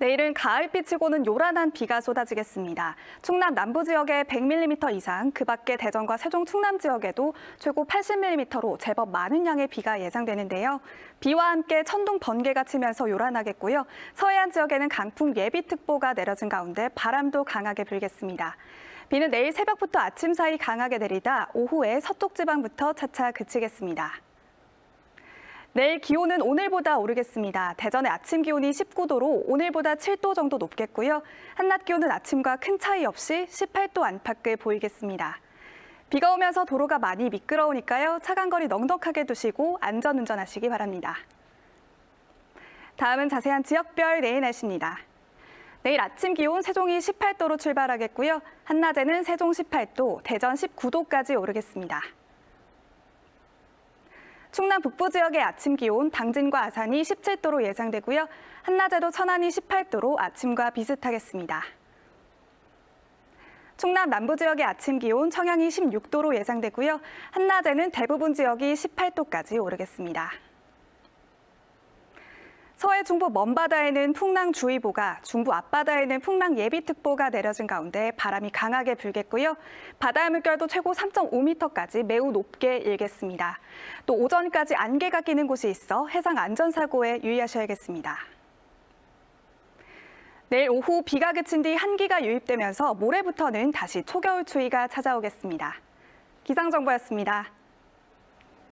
내일은 가을비치고는 요란한 비가 쏟아지겠습니다. 충남 남부 지역에 100mm 이상, 그 밖에 대전과 세종 충남 지역에도 최고 80mm로 제법 많은 양의 비가 예상되는데요. 비와 함께 천둥 번개가 치면서 요란하겠고요. 서해안 지역에는 강풍 예비특보가 내려진 가운데 바람도 강하게 불겠습니다. 비는 내일 새벽부터 아침 사이 강하게 내리다 오후에 서쪽 지방부터 차차 그치겠습니다. 내일 기온은 오늘보다 오르겠습니다. 대전의 아침 기온이 19도로 오늘보다 7도 정도 높겠고요. 한낮 기온은 아침과 큰 차이 없이 18도 안팎을 보이겠습니다. 비가 오면서 도로가 많이 미끄러우니까요. 차간거리 넉넉하게 두시고 안전운전하시기 바랍니다. 다음은 자세한 지역별 내일 날씨입니다. 내일 아침 기온 세종이 18도로 출발하겠고요. 한낮에는 세종 18도, 대전 19도까지 오르겠습니다. 충남 북부 지역의 아침 기온 당진과 아산이 17도로 예상되고요. 한낮에도 천안이 18도로 아침과 비슷하겠습니다. 충남 남부 지역의 아침 기온 청양이 16도로 예상되고요. 한낮에는 대부분 지역이 18도까지 오르겠습니다. 서해 중부 먼바다에는 풍랑주의보가, 중부 앞바다에는 풍랑 예비특보가 내려진 가운데 바람이 강하게 불겠고요. 바다의 물결도 최고 3.5m까지 매우 높게 일겠습니다. 또 오전까지 안개가 끼는 곳이 있어 해상 안전사고에 유의하셔야겠습니다. 내일 오후 비가 그친 뒤 한기가 유입되면서 모레부터는 다시 초겨울 추위가 찾아오겠습니다. 기상정보였습니다.